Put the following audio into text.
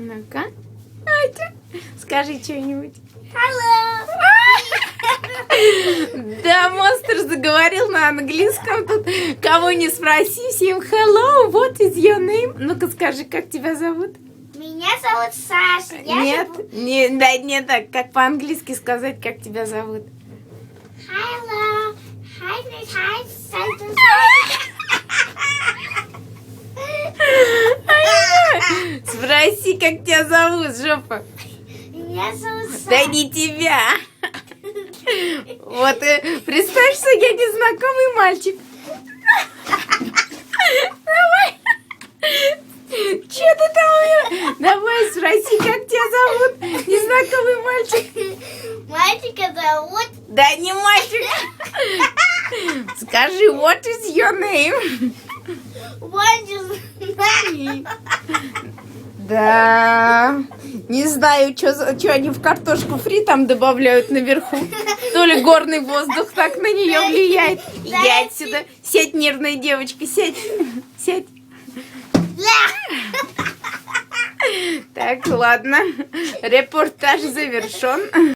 Ну-ка. Ася, скажи что-нибудь. Hello. Да, монстр заговорил на английском. Тут кого не спроси, всем hello, what is your name? Ну-ка скажи, как тебя зовут? Меня зовут Саша. Нет, не так, как по-английски сказать, как тебя зовут. Hello. Hi, Satan. Спроси, как тебя зовут, жопа. Меня зовут Саша. Да не тебя. Вот, представь, что я незнакомый мальчик. Давай. Че ты там? Давай, спроси, как тебя зовут, незнакомый мальчик. Мальчика зовут... Да не мальчик. Скажи, what is your name? What is... Да, не знаю, что они в картошку фри там добавляют наверху. То ли горный воздух так на нее влияет. Иди отсюда. Сядь, нервная девочка, сядь. Сядь. Так, ладно. Репортаж завершен.